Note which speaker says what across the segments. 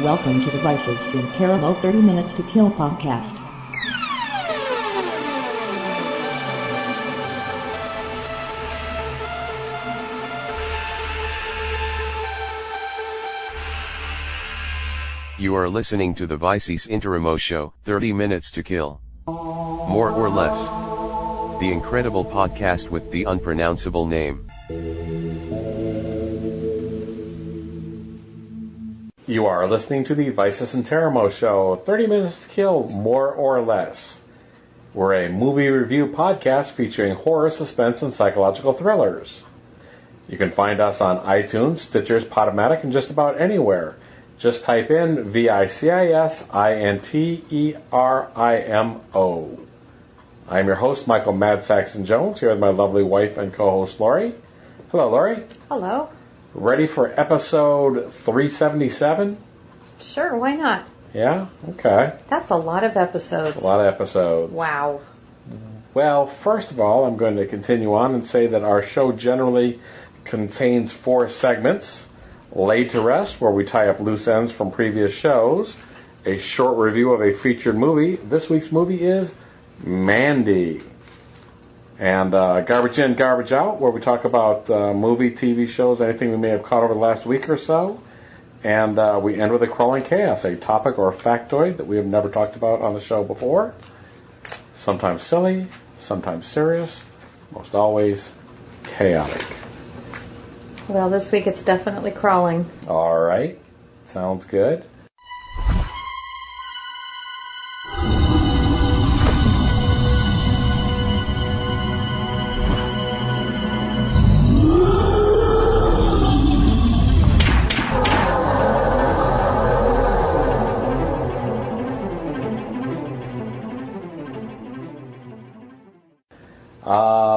Speaker 1: Welcome to the Vicis Interimo 30 Minutes to Kill podcast.
Speaker 2: You are listening to the Vicis Interimo show, 30 Minutes to Kill. More or less. The incredible podcast with the unpronounceable name.
Speaker 3: You are listening to the Vicis Interimo show, 30 Minutes to Kill, more or less. We're a movie review podcast featuring horror, suspense, and psychological thrillers. You can find us on iTunes, Stitcher, Podomatic, and just about anywhere. Just type in VICISINTERIMO. I'm your host, Michael Mad Saxon Jones, here with my lovely wife and co-host, Lori. Hello, Lori.
Speaker 4: Hello.
Speaker 3: Ready for episode 377?
Speaker 4: Sure, why not?
Speaker 3: Yeah? Okay.
Speaker 4: That's a lot of episodes.
Speaker 3: A lot of episodes.
Speaker 4: Wow.
Speaker 3: Well, first of all, I'm going to continue on and say that our show generally contains 4 segments. Laid to Rest, where we tie up loose ends from previous shows. A short review of a featured movie. This week's movie is Mandy. And Garbage In, Garbage Out, where we talk about movie, TV shows, anything we may have caught over the last week or so. And we end with a Crawling Chaos, a topic or factoid that we have never talked about on the show before. Sometimes silly, sometimes serious, most always chaotic.
Speaker 4: Well, this week it's definitely crawling.
Speaker 3: All right. Sounds good.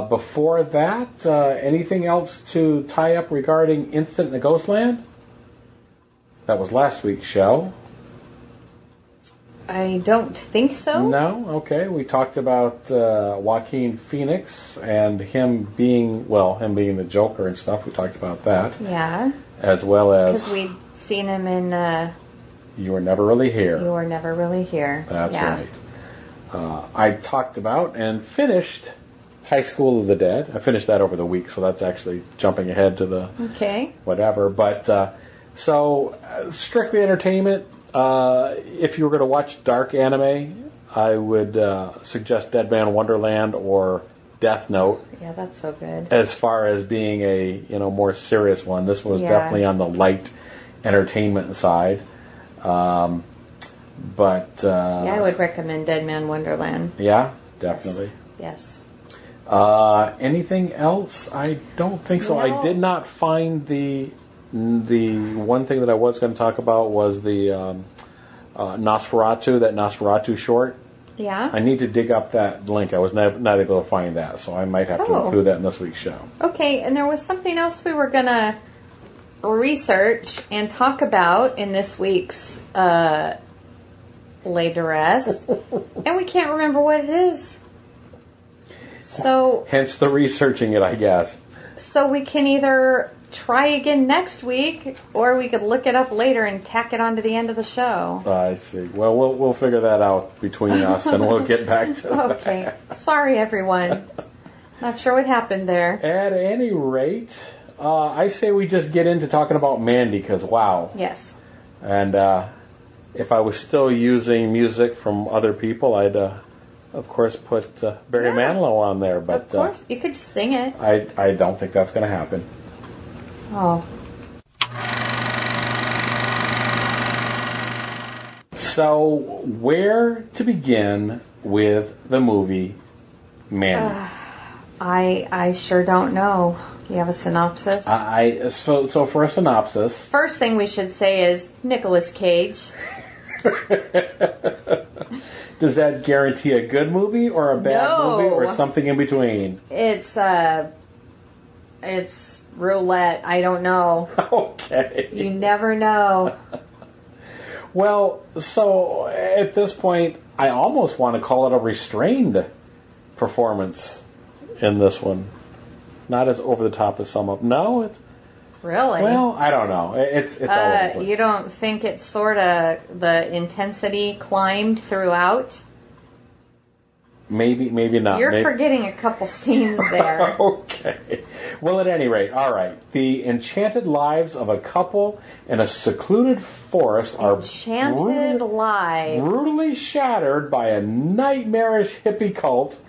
Speaker 3: Before that, anything else to tie up regarding Instant in Ghostland? That was last week's show.
Speaker 4: I don't think so.
Speaker 3: No? Okay. We talked about Joaquin Phoenix and him being the Joker and stuff. We talked about that.
Speaker 4: Yeah.
Speaker 3: As well as...
Speaker 4: Because we'd seen him in...
Speaker 3: You Were Never Really Here.
Speaker 4: You Were Never Really Here.
Speaker 3: That's right. I talked about and finished... High School of the Dead. I finished that over the week, so that's actually jumping ahead to the whatever. But so strictly entertainment. If you were going to watch dark anime, I would suggest Deadman, Wonderland, or Death Note.
Speaker 4: Yeah, that's so good.
Speaker 3: As far as being a more serious one, this was definitely on the light entertainment side. But
Speaker 4: I would recommend Deadman Wonderland.
Speaker 3: Yeah, definitely.
Speaker 4: Yes.
Speaker 3: Anything else? I don't think so.
Speaker 4: No.
Speaker 3: I did not find the one thing that I was going to talk about was the Nosferatu short.
Speaker 4: Yeah.
Speaker 3: I need to dig up that link. I was not able to find that, so I might have to include that in this week's show.
Speaker 4: Okay, and there was something else we were going to research and talk about in this week's Laid to Rest, and we can't remember what it is. So,
Speaker 3: hence the researching it, I guess.
Speaker 4: So we can either try again next week, or we could look it up later and tack it on to the end of the show.
Speaker 3: I see. Well, we'll figure that out between us, and we'll get back to that.
Speaker 4: Okay. Sorry, everyone. Not sure what happened there.
Speaker 3: At any rate, I say we just get into talking about Mandy, because wow.
Speaker 4: Yes.
Speaker 3: And if I was still using music from other people, I'd... of course, put Barry Manilow on there, but
Speaker 4: of course you could just sing it.
Speaker 3: I don't think that's going to happen.
Speaker 4: Oh.
Speaker 3: So, where to begin with the movie Mandy?
Speaker 4: I sure don't know. You have a synopsis?
Speaker 3: So for a synopsis,
Speaker 4: first thing we should say is Nicolas Cage.
Speaker 3: Does that guarantee a good movie or a bad movie or something in between?
Speaker 4: It's roulette. I don't know.
Speaker 3: Okay.
Speaker 4: You never know.
Speaker 3: Well, so at this point, I almost want to call it a restrained performance in this one. Not as over the top as some of them. No,
Speaker 4: Really?
Speaker 3: Well, I don't know. It's all over the place.
Speaker 4: You don't think it's sort of the intensity climbed throughout?
Speaker 3: Maybe not.
Speaker 4: You're forgetting a couple scenes there.
Speaker 3: Okay. Well, at any rate, all right. The enchanted lives of a couple in a secluded forest are brutally shattered by a nightmarish hippie cult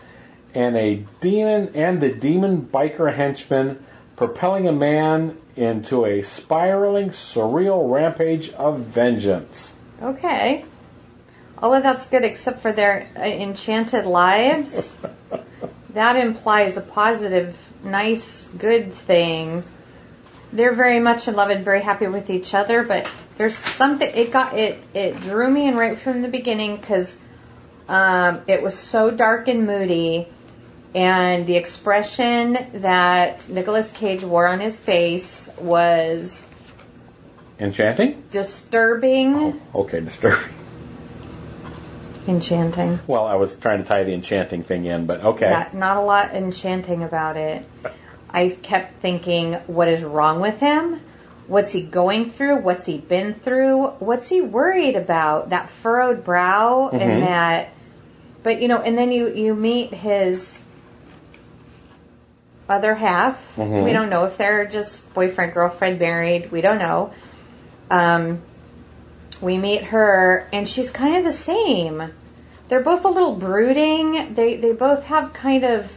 Speaker 3: and the demon biker henchman propelling a man into a spiraling, surreal rampage of vengeance.
Speaker 4: Okay. All of that's good except for their enchanted lives. That implies a positive, nice, good thing. They're very much in love and very happy with each other, but there's something, it drew me in right from the beginning because it was so dark and moody, and the expression that Nicolas Cage wore on his face was...
Speaker 3: Enchanting?
Speaker 4: Disturbing.
Speaker 3: Oh, okay, disturbing.
Speaker 4: Enchanting.
Speaker 3: Well, I was trying to tie the enchanting thing in, but okay.
Speaker 4: Yeah, not a lot enchanting about it. I kept thinking, what is wrong with him? What's he going through? What's he been through? What's he worried about? That furrowed brow and that... But, and then you meet his other half. We don't know if they're just boyfriend, girlfriend, married. We don't know. We meet her, and she's kind of the same. They're both a little brooding. They both have kind of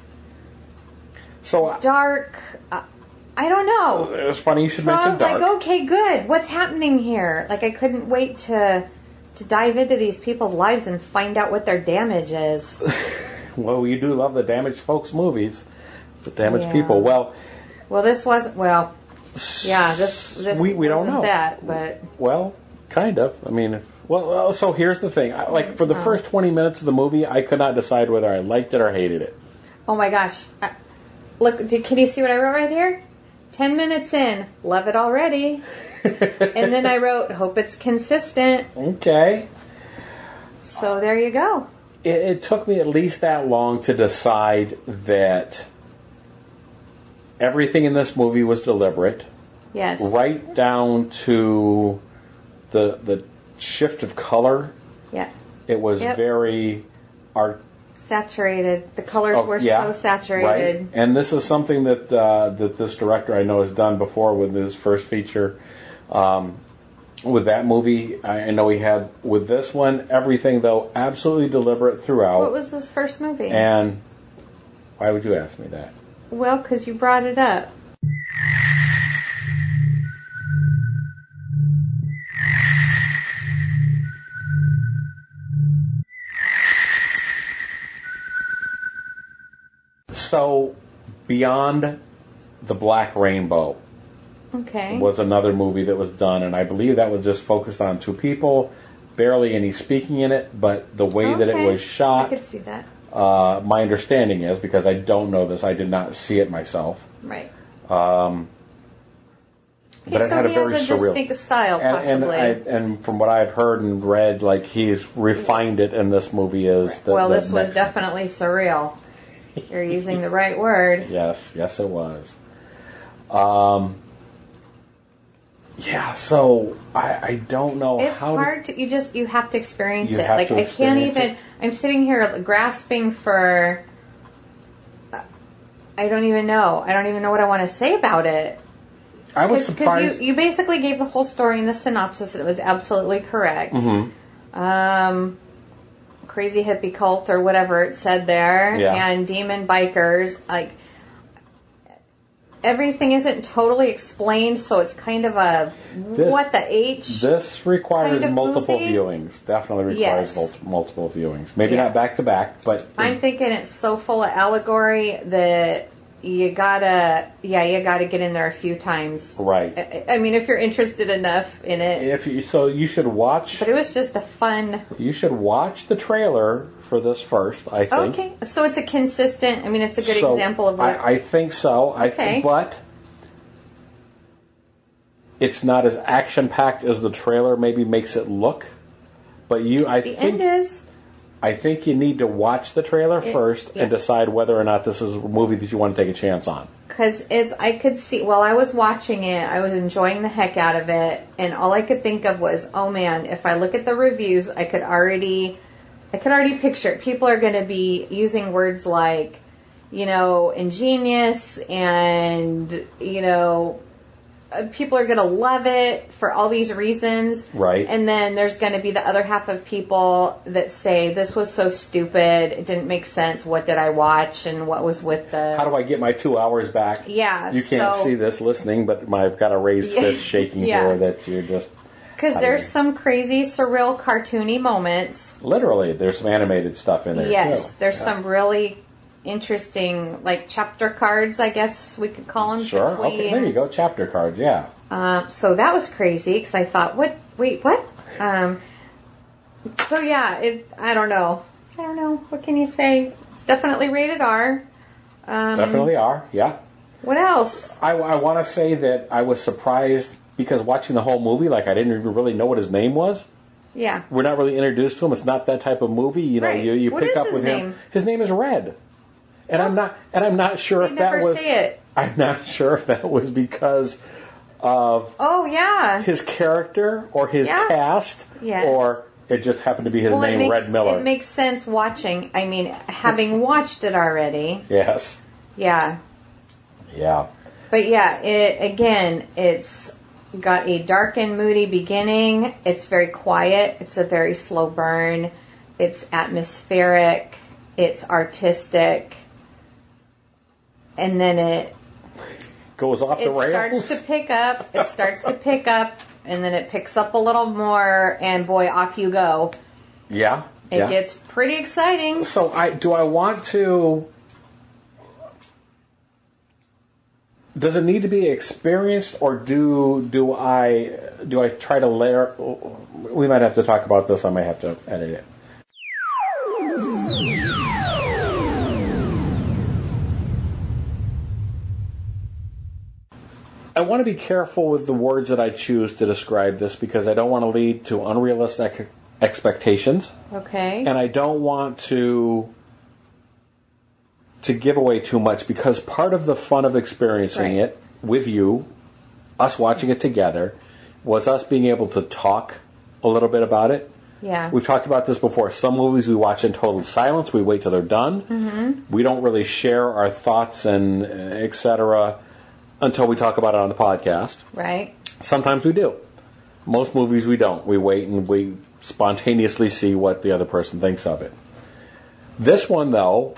Speaker 4: dark... I don't know.
Speaker 3: It was funny you should mention dark.
Speaker 4: So I was like, okay, good. What's happening here? Like, I couldn't wait to dive into these people's lives and find out what their damage is.
Speaker 3: Well, you do love the damaged folks movies. The damaged people. Well,
Speaker 4: this wasn't... Well, yeah, this
Speaker 3: we don't know
Speaker 4: that, but...
Speaker 3: Well... Kind of. I mean, well, so here's the thing. For the first 20 minutes of the movie, I could not decide whether I liked it or hated it.
Speaker 4: Oh my gosh. Look, can you see what I wrote right here? 10 minutes in, love it already. And then I wrote, hope it's consistent.
Speaker 3: Okay.
Speaker 4: So there you go.
Speaker 3: It took me at least that long to decide that everything in this movie was deliberate.
Speaker 4: Yes.
Speaker 3: Right down to... The shift of color, it was very
Speaker 4: saturated. The colors were so saturated.
Speaker 3: Right. And this is something that that this director I know has done before with his first feature. With that movie, I know he had with this one everything though absolutely deliberate throughout.
Speaker 4: What was his first movie?
Speaker 3: And why would you ask me that?
Speaker 4: Well, because you brought it up.
Speaker 3: So, Beyond the Black Rainbow was another movie that was done, and I believe that was just focused on two people, barely any speaking in it, but the way that it was shot...
Speaker 4: I could see that.
Speaker 3: My understanding is, because I don't know this, I did not see it myself.
Speaker 4: Right.
Speaker 3: But it had a very
Speaker 4: has a
Speaker 3: surreal...
Speaker 4: distinct style, possibly.
Speaker 3: And from what I've heard and read, like, he's refined it in this movie as...
Speaker 4: This was definitely surreal. You're using the right word.
Speaker 3: Yes, it was. So I don't know
Speaker 4: it's
Speaker 3: how...
Speaker 4: It's hard to... You have to experience it.
Speaker 3: Like,
Speaker 4: I can't even... I'm sitting here grasping for... I don't even know. I don't even know what I want to say about it.
Speaker 3: I was surprised...
Speaker 4: Because you basically gave the whole story in the synopsis, and it was absolutely correct. Crazy hippie cult or whatever it said there, and demon bikers. Like, everything isn't totally explained, so it's kind of a
Speaker 3: This requires
Speaker 4: kind of
Speaker 3: multiple
Speaker 4: movie?
Speaker 3: Viewings. Definitely requires multiple viewings. Maybe not back to back, but
Speaker 4: I'm thinking it's so full of allegory that you gotta get in there a few times.
Speaker 3: Right.
Speaker 4: I mean, if you're interested enough in it.
Speaker 3: You should watch.
Speaker 4: But it was just a fun.
Speaker 3: You should watch the trailer for this first, I think.
Speaker 4: Okay, so it's a consistent. I mean, it's a good example of what.
Speaker 3: I think so.
Speaker 4: Okay.
Speaker 3: But it's not as action packed as the trailer maybe makes it look. But the end is. I think you need to watch the trailer first and decide whether or not this is a movie that you want to take a chance on.
Speaker 4: Because I could see, while I was watching it, I was enjoying the heck out of it, and all I could think of was, oh man, if I look at the reviews, I could already picture it. People are going to be using words like, ingenious, and, people are going to love it for all these reasons.
Speaker 3: Right.
Speaker 4: And then there's going to be the other half of people that say, this was so stupid, it didn't make sense, what did I watch, and what was with the...
Speaker 3: How do I get my 2 hours back?
Speaker 4: Yeah,
Speaker 3: You can't see this listening, but I've got a raised fist shaking here that you're just...
Speaker 4: Because there's some crazy, surreal, cartoony moments.
Speaker 3: Literally, there's some animated stuff in there,
Speaker 4: Yes,
Speaker 3: too.
Speaker 4: there's some really interesting, like, chapter cards, I guess we could call them.
Speaker 3: Sure, okay, there you go, chapter cards, yeah.
Speaker 4: So that was crazy, because I thought, what? So yeah, I don't know. What can you say? It's definitely rated R.
Speaker 3: Definitely R, yeah.
Speaker 4: What else?
Speaker 3: I want to say that I was surprised, because watching the whole movie, like, I didn't even really know what his name was.
Speaker 4: Yeah.
Speaker 3: We're not really introduced to him. It's not that type of movie. You know,
Speaker 4: right.
Speaker 3: you
Speaker 4: What
Speaker 3: pick
Speaker 4: is
Speaker 3: up
Speaker 4: his
Speaker 3: with
Speaker 4: name?
Speaker 3: him. His name is Red. And I'm not sure if that was...
Speaker 4: say it.
Speaker 3: I'm not sure if that was because of his character or his cast, or it just happened to be his name, Red Miller.
Speaker 4: It makes sense watching. I mean, having watched it already.
Speaker 3: Yes.
Speaker 4: Yeah.
Speaker 3: Yeah.
Speaker 4: But yeah, it's got a dark and moody beginning. It's very quiet. It's a very slow burn. It's atmospheric. It's artistic. And then it
Speaker 3: goes off the rails.
Speaker 4: It starts to pick up, and then it picks up a little more, and boy, off you go.
Speaker 3: Yeah.
Speaker 4: It gets pretty exciting.
Speaker 3: So do I want to... Does it need to be experienced, or do I try to layer... We might have to talk about this. I might have to edit it. I want to be careful with the words that I choose to describe this, because I don't want to lead to unrealistic expectations.
Speaker 4: Okay.
Speaker 3: And I don't want to give away too much, because part of the fun of experiencing it with you, us watching it together, was us being able to talk a little bit about it.
Speaker 4: Yeah.
Speaker 3: We've talked about this before. Some movies we watch in total silence. We wait till they're done. Mm-hmm. We don't really share our thoughts and et cetera until we talk about it on the podcast.
Speaker 4: Right.
Speaker 3: Sometimes we do. Most movies we don't. We wait and we spontaneously see what the other person thinks of it. This one, though,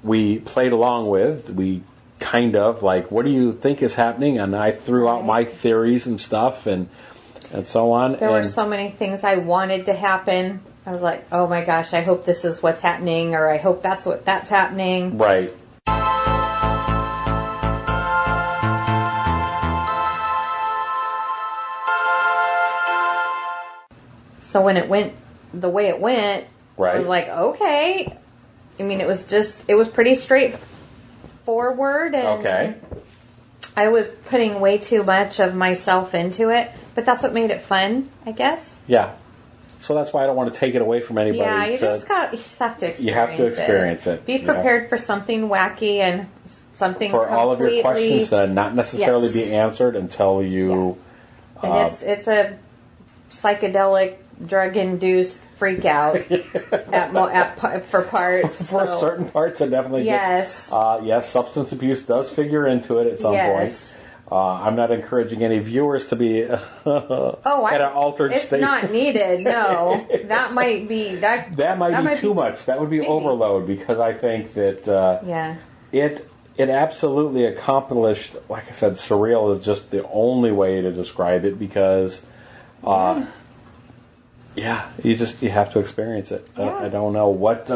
Speaker 3: we played along with. We kind of, like, what do you think is happening? And I threw out my theories and stuff and so on.
Speaker 4: There were so many things I wanted to happen. I was like, oh my gosh, I hope this is what's happening, or I hope that's happening.
Speaker 3: Right.
Speaker 4: So when it went the way it went, I was like, okay. I mean, it was pretty straightforward, and I was putting way too much of myself into it, but that's what made it fun, I guess.
Speaker 3: Yeah. So that's why I don't want to take it away from anybody.
Speaker 4: Yeah, you just have to experience it.
Speaker 3: You have to experience it.
Speaker 4: Be prepared for something wacky and something
Speaker 3: for all of your questions that not necessarily be answered until you...
Speaker 4: Yeah. And it's a psychedelic, drug-induced freak out for parts.
Speaker 3: For certain parts, it definitely
Speaker 4: gets.
Speaker 3: Yes, substance abuse does figure into it at some point. I'm not encouraging any viewers to be at an altered state.
Speaker 4: It's not needed, no. That might be...
Speaker 3: That might be too much. That would be overload, because I think that it absolutely accomplished, like I said, surreal is just the only way to describe it, because... you have to experience it.
Speaker 4: Yeah.
Speaker 3: I don't know what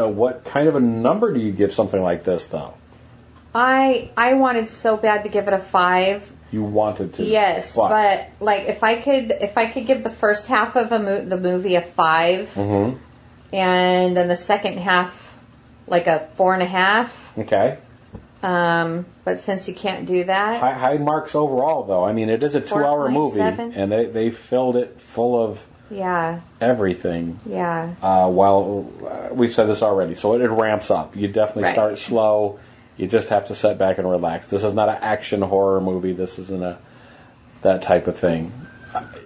Speaker 3: kind of a number do you give something like this, though?
Speaker 4: I wanted so bad to give it a 5.
Speaker 3: You wanted to,
Speaker 4: yes, but like if I could give the first half of the movie a 5,
Speaker 3: mm-hmm.
Speaker 4: and then the second half like a 4.5.
Speaker 3: Okay.
Speaker 4: But since you can't do that,
Speaker 3: high marks overall, though. I mean, it is a 2-hour movie, and they filled it full of. Yeah. Everything.
Speaker 4: Yeah.
Speaker 3: We've said this already, so it ramps up. You definitely start slow, You just have to sit back and relax. This is not an action horror movie. This isn't that type of thing.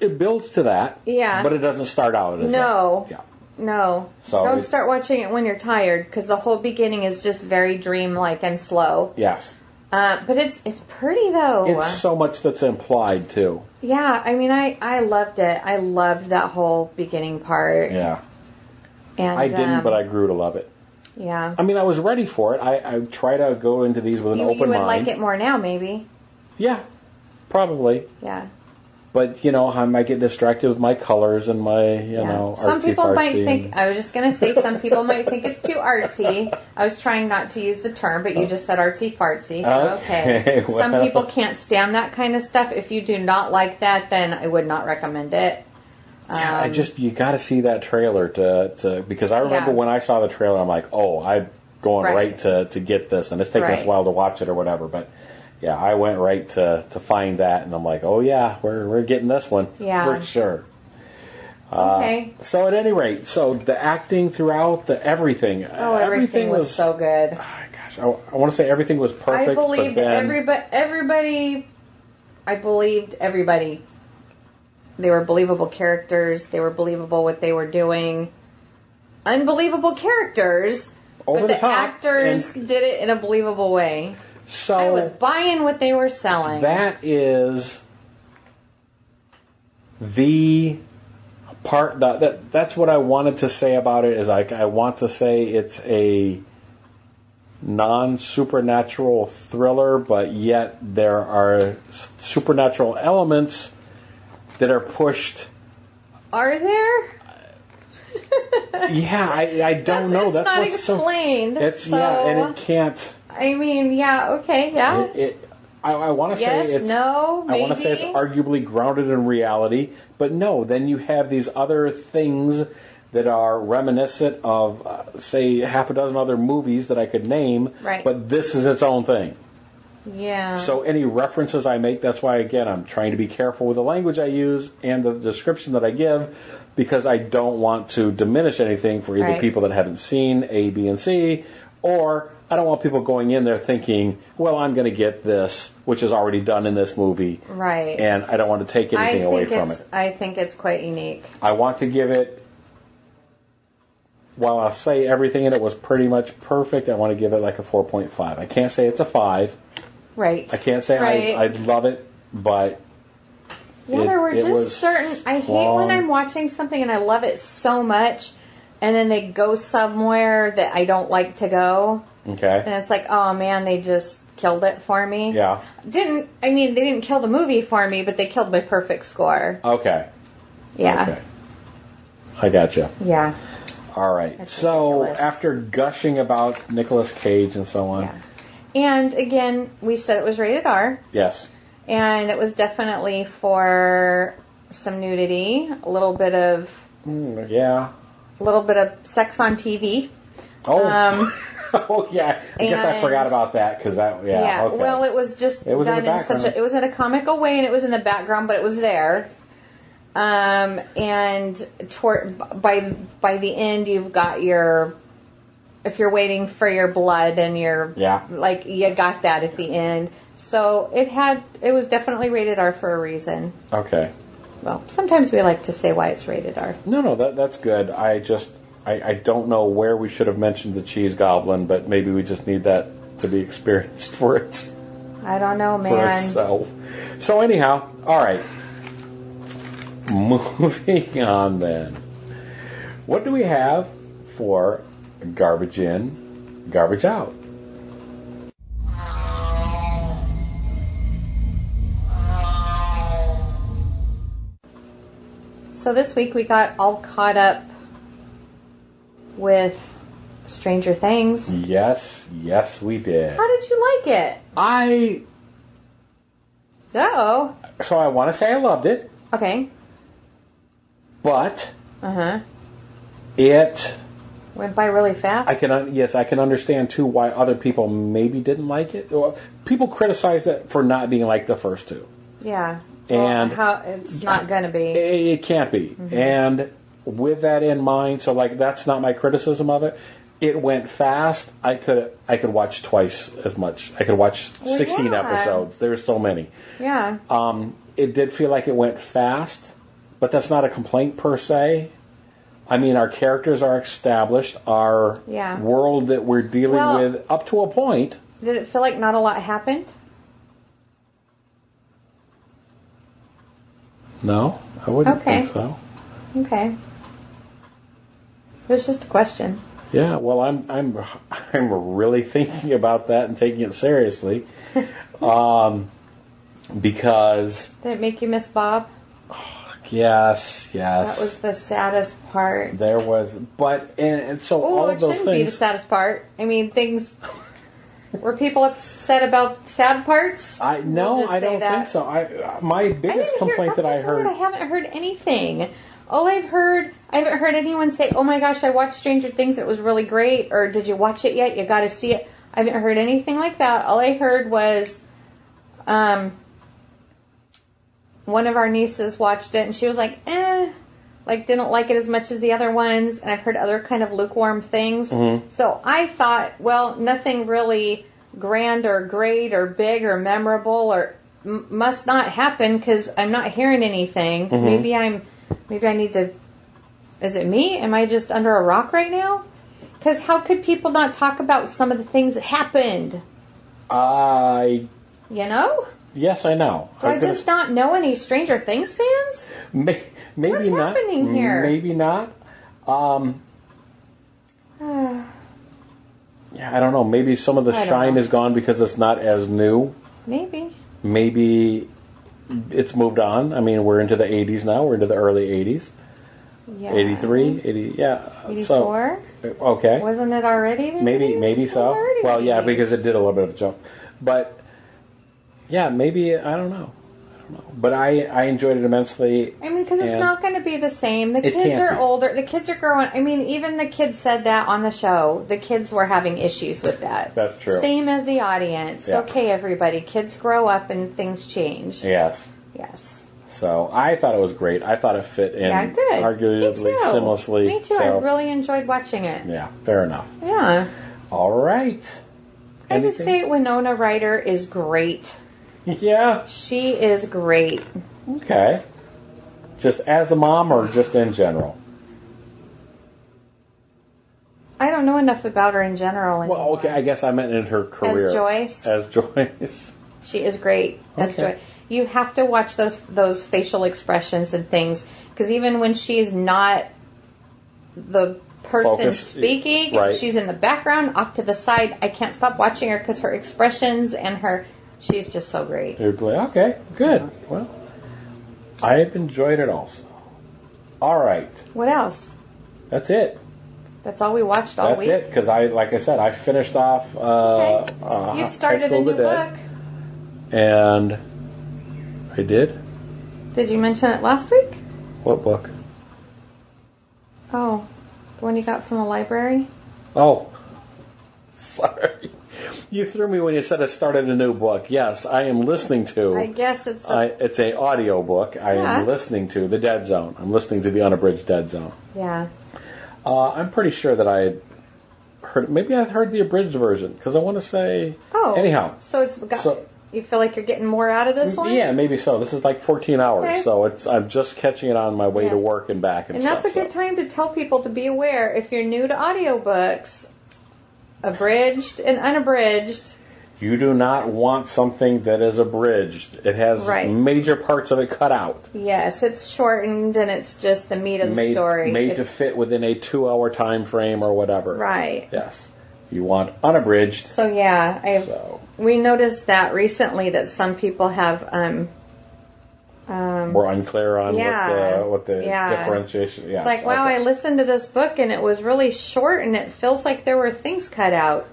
Speaker 3: It builds to that,
Speaker 4: Yeah.
Speaker 3: but it doesn't start out as
Speaker 4: No.
Speaker 3: that. Yeah.
Speaker 4: No.
Speaker 3: So
Speaker 4: Don't start watching it when you're tired, because the whole beginning is just very dreamlike and slow.
Speaker 3: Yes.
Speaker 4: But it's pretty, though.
Speaker 3: It's so much that's implied, too.
Speaker 4: Yeah, I mean, I loved it. I loved that whole beginning part.
Speaker 3: Yeah.
Speaker 4: And
Speaker 3: I didn't, but I grew to love it.
Speaker 4: Yeah.
Speaker 3: I mean, I was ready for it. I try to go into these with an open
Speaker 4: You would
Speaker 3: mind.
Speaker 4: like it more now, maybe.
Speaker 3: Yeah, probably.
Speaker 4: Yeah.
Speaker 3: But, I might get distracted with my colors and my, artsy-fartsy.
Speaker 4: Some people might think, I was just going to say, some people might think it's too artsy. I was trying not to use the term, but you just said artsy-fartsy, so okay.
Speaker 3: Well.
Speaker 4: Some people can't stand that kind of stuff. If you do not like that, then I would not recommend it.
Speaker 3: Yeah, you got to see that trailer to because I remember when I saw the trailer, I'm like, oh, I'm going right to get this, and it's taking us a while to watch it or whatever, but yeah, I went right to find that, and I'm like, oh yeah, we're getting this one for sure.
Speaker 4: Okay.
Speaker 3: So at any rate, the acting throughout, everything.
Speaker 4: Oh, everything was so good.
Speaker 3: Oh, gosh, I want to say everything was perfect.
Speaker 4: I believed everybody. I believed everybody. They were believable characters. They were believable what they were doing. Unbelievable characters,
Speaker 3: Over
Speaker 4: but
Speaker 3: the
Speaker 4: the
Speaker 3: top,
Speaker 4: actors did it in a believable way.
Speaker 3: So
Speaker 4: I was buying what they were selling.
Speaker 3: That is the part that's what I wanted to say about it. Is I want to say it's a non-supernatural thriller, but yet there are supernatural elements that are pushed.
Speaker 4: Are there?
Speaker 3: Yeah, I don't know. That's
Speaker 4: not
Speaker 3: what's
Speaker 4: explained.
Speaker 3: and it can't.
Speaker 4: I mean, okay, yeah.
Speaker 3: I want to say it's
Speaker 4: no. Maybe.
Speaker 3: I want to say it's arguably grounded in reality, but no. Then you have these other things that are reminiscent of, say, half a dozen other movies that I could name.
Speaker 4: Right.
Speaker 3: But this is its own thing.
Speaker 4: Yeah.
Speaker 3: So any references I make, that's why, again, I'm trying to be careful with the language I use and the description that I give, because I don't want to diminish anything for either people that haven't seen A, B, and C, or I don't want people going in there thinking, well, I'm going to get this, which is already done in this movie.
Speaker 4: Right.
Speaker 3: And I don't want to take anything away from it.
Speaker 4: I think it's quite unique.
Speaker 3: I want to give it, while I'll say everything in it was pretty much perfect, I want to give it like a 4.5. I can't say it's a 5.
Speaker 4: Right.
Speaker 3: I can't say I love it, but
Speaker 4: there were just certain. I hate when I'm watching something and I love it so much, and then they go somewhere that I don't like to go.
Speaker 3: Okay.
Speaker 4: And it's like, oh man, they just killed it for me.
Speaker 3: Yeah.
Speaker 4: They didn't kill the movie for me, but they killed my perfect score.
Speaker 3: Okay.
Speaker 4: Yeah.
Speaker 3: Okay. I gotcha.
Speaker 4: Yeah.
Speaker 3: All right.
Speaker 4: That's
Speaker 3: so
Speaker 4: ridiculous.
Speaker 3: after gushing about Nicolas Cage and so on.
Speaker 4: Yeah. And again, we said it was rated R.
Speaker 3: Yes.
Speaker 4: And it was definitely for some nudity, a little bit of sex on TV.
Speaker 3: Oh. Oh yeah. I guess I forgot about that because that. Yeah.
Speaker 4: Yeah.
Speaker 3: Okay.
Speaker 4: Well, it was just
Speaker 3: it was
Speaker 4: done in such a. It was in a comical way, and it was in the background, but it was there. And by the end, you've got your. If you're waiting for your blood and your you got that at the end. So it was definitely rated R for a reason.
Speaker 3: Okay.
Speaker 4: Well, sometimes we like to say why it's rated R.
Speaker 3: No, that's good. I don't know where we should have mentioned the cheese goblin, but maybe we just need that to be experienced for it.
Speaker 4: I don't know, man.
Speaker 3: For itself. So anyhow, all right. Moving on then. What do we have for garbage in, garbage out?
Speaker 4: So this week we got all caught up with Stranger Things.
Speaker 3: Yes, we did.
Speaker 4: How did you like it?
Speaker 3: So I want to say I loved it.
Speaker 4: Okay.
Speaker 3: But
Speaker 4: it went by really fast.
Speaker 3: I can understand too why other people maybe didn't like it. People criticized it for not being like the first two.
Speaker 4: Yeah.
Speaker 3: And
Speaker 4: how it's not going to be.
Speaker 3: It can't be. Mm-hmm. And with that in mind, so that's not my criticism of it. It went fast. I could watch twice as much. I could watch 16 episodes. There's so many.
Speaker 4: Yeah.
Speaker 3: It did feel like it went fast, but that's not a complaint per se. I mean, our characters are established. Our world that we're dealing with, up to a point.
Speaker 4: Did it feel like not a lot happened?
Speaker 3: No, I wouldn't think so.
Speaker 4: Okay. It was just a question.
Speaker 3: Yeah, well, I'm really thinking about that and taking it seriously, because
Speaker 4: did it make you miss Bob?
Speaker 3: Yes.
Speaker 4: That was the saddest part.
Speaker 3: There was, but and so all of those things. It shouldn't
Speaker 4: be the saddest part. I mean, things. Were people upset about sad parts?
Speaker 3: I don't think so. My biggest complaint that I heard.
Speaker 4: I haven't heard anything. All I haven't heard anyone say, "Oh my gosh, I watched Stranger Things. It was really great." Or, "Did you watch it yet? You got to see it." I haven't heard anything like that. All I heard was, one of our nieces watched it and she was like, didn't like it as much as the other ones. And I've heard other kind of lukewarm things. Mm-hmm. So I thought, well, nothing really grand or great or big or memorable or must not happen because I'm not hearing anything. Mm-hmm. Maybe I need to. Is it me? Am I just under a rock right now? Because how could people not talk about some of the things that happened? You know?
Speaker 3: Yes, I know.
Speaker 4: Do I just not know any Stranger Things fans?
Speaker 3: Maybe
Speaker 4: What's
Speaker 3: not.
Speaker 4: Happening here?
Speaker 3: Maybe not. Yeah, I don't know. Maybe some of the shine is gone because it's not as new. Maybe it's moved on. I mean, we're into the 80s now. We're into the early 80s.
Speaker 4: Yeah.
Speaker 3: 83, 80, yeah.
Speaker 4: 84?
Speaker 3: So, okay.
Speaker 4: Wasn't it already?
Speaker 3: Maybe so. Well, yeah, because it did a little bit of a jump. But, yeah, maybe, I don't know. But I enjoyed it immensely.
Speaker 4: I mean, because it's not going to be the same. The kids are older. The kids are growing. I mean, even the kids said that on the show. The kids were having issues with that.
Speaker 3: That's true.
Speaker 4: Same as the audience. Yeah. Okay, everybody. Kids grow up and things change.
Speaker 3: Yes. So I thought it was great. I thought it fit in arguably seamlessly.
Speaker 4: Me too. I really enjoyed watching it.
Speaker 3: Yeah, fair enough.
Speaker 4: Yeah.
Speaker 3: All right.
Speaker 4: I would say Winona Ryder is great.
Speaker 3: Yeah.
Speaker 4: She is great.
Speaker 3: Okay. Just as the mom or just in general?
Speaker 4: I don't know enough about her in general anymore.
Speaker 3: Well, okay, I guess I meant in her career.
Speaker 4: As Joyce? She is great as Joyce. You have to watch those facial expressions and things, because even when she's not the person speaking, she's in the background, off to the side, I can't stop watching her because her expressions and she's just so great.
Speaker 3: Okay, good. Well, I've enjoyed it also. All right.
Speaker 4: What else?
Speaker 3: That's it.
Speaker 4: That's all we watched all week?
Speaker 3: That's it, because like I said, I finished off
Speaker 4: You started a new book.
Speaker 3: And I did.
Speaker 4: Did you mention it last week?
Speaker 3: What book?
Speaker 4: Oh, the one you got from the library?
Speaker 3: Oh, sorry. You threw me when you said I started a new book. Yes, I am listening to.
Speaker 4: I guess it's
Speaker 3: it's an audio book. I am listening to The Dead Zone. I'm listening to the unabridged Dead Zone.
Speaker 4: Yeah.
Speaker 3: I'm pretty sure that I had heard. Maybe I heard the abridged version because I want to say.
Speaker 4: Oh.
Speaker 3: Anyhow.
Speaker 4: So it's got. You feel like you're getting more out of this one?
Speaker 3: Yeah, maybe so. This is like 14 hours, so I'm just catching it on my way to work and back and stuff.
Speaker 4: And that's a good time to tell people to be aware, if you're new to audiobooks, abridged and unabridged.
Speaker 3: You do not want something that is abridged. It has major parts of it cut out.
Speaker 4: Yes, it's shortened and it's just the meat of the story.
Speaker 3: Made to fit within a 2-hour time frame or whatever.
Speaker 4: Right.
Speaker 3: Yes. You want unabridged.
Speaker 4: So we noticed that recently that some people have
Speaker 3: we're unclear on what the differentiation. Yeah,
Speaker 4: it's like, wow, I listened to this book and it was really short and it feels like there were things cut out.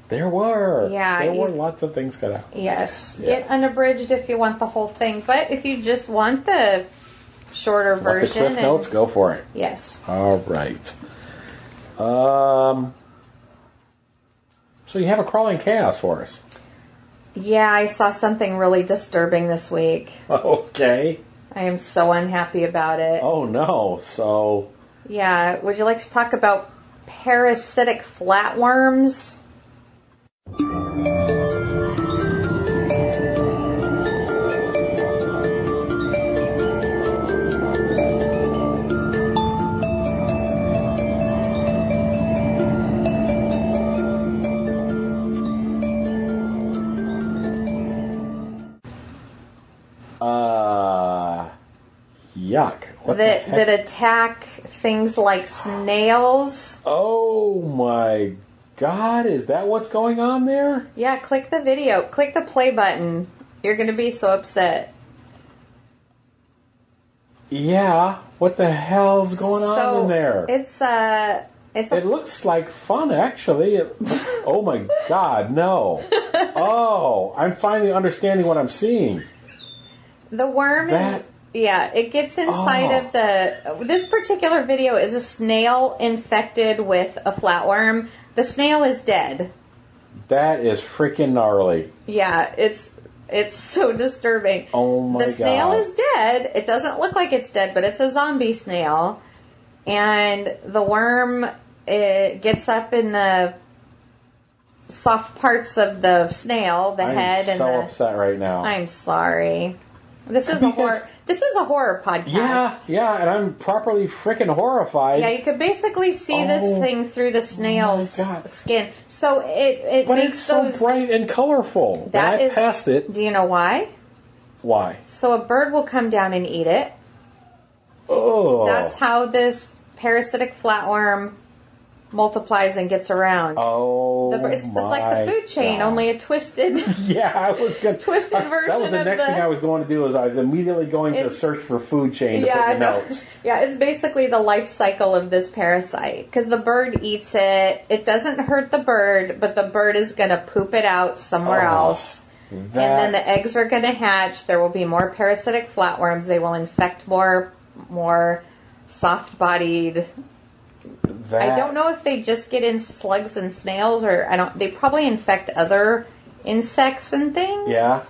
Speaker 3: There were.
Speaker 4: Yeah.
Speaker 3: There were lots of things cut out.
Speaker 4: Yes. Get unabridged if you want the whole thing, but if you just want the shorter version,
Speaker 3: the Cliff Notes, go for it.
Speaker 4: Yes.
Speaker 3: All right. So you have a crawling chaos for us.
Speaker 4: Yeah, I saw something really disturbing this week.
Speaker 3: Okay.
Speaker 4: I am so unhappy about it.
Speaker 3: Oh, no. So...
Speaker 4: Yeah, would you like to talk about parasitic flatworms.
Speaker 3: Yuck. What
Speaker 4: That attack things like snails.
Speaker 3: Oh my God, is that what's going on there?
Speaker 4: Yeah, click the video. Click the play button. You're going to be so upset.
Speaker 3: Yeah, what the hell's going on in there?
Speaker 4: It
Speaker 3: looks like fun, actually. Oh my God, no. Oh, I'm finally understanding what I'm seeing.
Speaker 4: The worm it gets inside of this particular video is a snail infected with a flatworm. The snail is dead.
Speaker 3: That is freaking gnarly.
Speaker 4: Yeah, it's so disturbing.
Speaker 3: Oh my God.
Speaker 4: The snail is dead. It doesn't look like it's dead, but it's a zombie snail. And the worm gets up in the soft parts of the snail, the head and
Speaker 3: I'm so upset right now.
Speaker 4: I'm sorry. This is a horror podcast.
Speaker 3: Yeah, and I'm properly freaking horrified.
Speaker 4: Yeah, you could basically see this thing through the snail's skin. So it
Speaker 3: but
Speaker 4: makes
Speaker 3: it's so
Speaker 4: those
Speaker 3: bright and colorful.
Speaker 4: That
Speaker 3: I passed it.
Speaker 4: Do you know why?
Speaker 3: Why?
Speaker 4: So a bird will come down and eat it.
Speaker 3: Oh.
Speaker 4: That's how this parasitic flatworm multiplies and gets around.
Speaker 3: Oh,
Speaker 4: it's like the food chain, only a twisted.
Speaker 3: Yeah, I was going
Speaker 4: twisted version.
Speaker 3: That was the next thing I was going to do. I was immediately going to search for food chain to put in the notes.
Speaker 4: Yeah, it's basically the life cycle of this parasite because the bird eats it. It doesn't hurt the bird, but the bird is going to poop it out somewhere else. And then the eggs are going to hatch. There will be more parasitic flatworms. They will infect more soft-bodied. I don't know if they just get in slugs and snails, or they probably infect other insects and things.
Speaker 3: Yeah.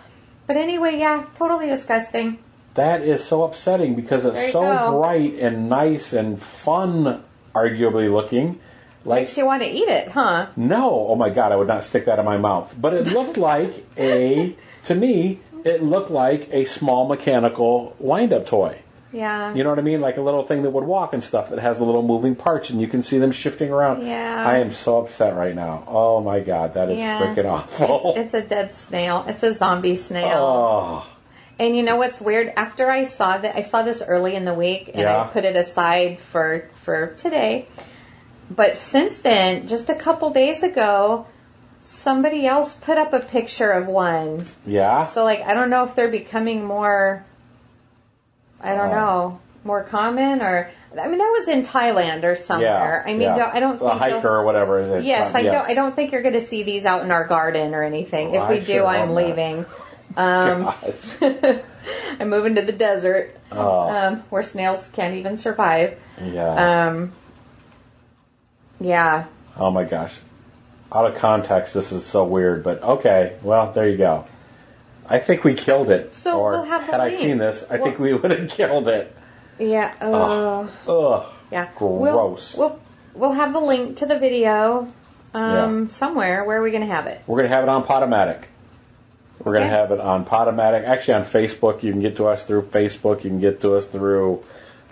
Speaker 4: But anyway, yeah, totally disgusting.
Speaker 3: That is so upsetting because it's so bright and nice and fun, arguably looking.
Speaker 4: Makes you want to eat it, huh?
Speaker 3: No. Oh my God, I would not stick that in my mouth. But it looked like to me, it looked like a small mechanical wind-up toy.
Speaker 4: Yeah.
Speaker 3: You know what I mean? Like a little thing that would walk and stuff that has the little moving parts and you can see them shifting around.
Speaker 4: Yeah.
Speaker 3: I am so upset right now. Oh my God, that is freaking awful.
Speaker 4: It's a dead snail. It's a zombie snail.
Speaker 3: Oh.
Speaker 4: And you know what's weird? After I saw this early in the week and I put it aside for today. But since then, just a couple days ago, somebody else put up a picture of one.
Speaker 3: Yeah.
Speaker 4: So I don't know if they're becoming more... I don't know, more common, or that was in Thailand or somewhere. I don't think
Speaker 3: a hiker or whatever.
Speaker 4: Yes, I don't think you're going to see these out in our garden or anything. If we do, I'm leaving. I'm moving to the desert where snails can't even survive.
Speaker 3: Yeah.
Speaker 4: Yeah.
Speaker 3: Oh my gosh. Out of context, this is so weird, but okay. Well, there you go. I think we killed it.
Speaker 4: So we'll have the
Speaker 3: had
Speaker 4: link.
Speaker 3: I seen this, I think we would have killed it.
Speaker 4: Yeah. Yeah.
Speaker 3: Gross.
Speaker 4: We'll have the link to the video somewhere. Where are we going to have it?
Speaker 3: We're going to have it on Podomatic. We're going to have it on Podomatic. Actually, on Facebook. You can get to us through Facebook. You can get to us through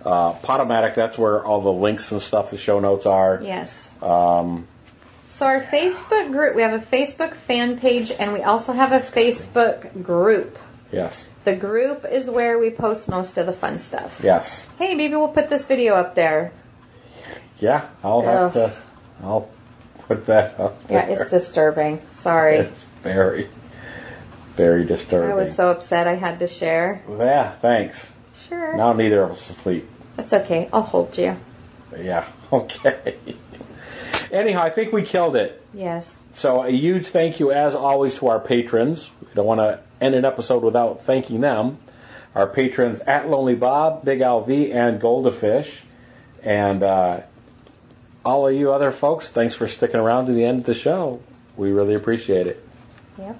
Speaker 3: Podomatic. That's where all the links and stuff, the show notes are.
Speaker 4: Yes. So our Facebook group, we have a Facebook fan page, and we also have a Facebook group.
Speaker 3: Yes.
Speaker 4: The group is where we post most of the fun stuff.
Speaker 3: Yes.
Speaker 4: Hey, maybe we'll put this video up there.
Speaker 3: Yeah, I'll put that up there.
Speaker 4: Yeah, it's disturbing. Sorry.
Speaker 3: It's very, very disturbing.
Speaker 4: I was so upset I had to share.
Speaker 3: Yeah, thanks.
Speaker 4: Sure.
Speaker 3: Now neither of us is asleep.
Speaker 4: That's okay. I'll hold you.
Speaker 3: Yeah, okay. Anyhow, I think we killed it.
Speaker 4: Yes.
Speaker 3: So a huge thank you, as always, to our patrons. We don't want to end an episode without thanking them. Our patrons at Lonely Bob, Big Al V, and Goldafish. And all of you other folks, thanks for sticking around to the end of the show. We really appreciate it.
Speaker 4: Yep.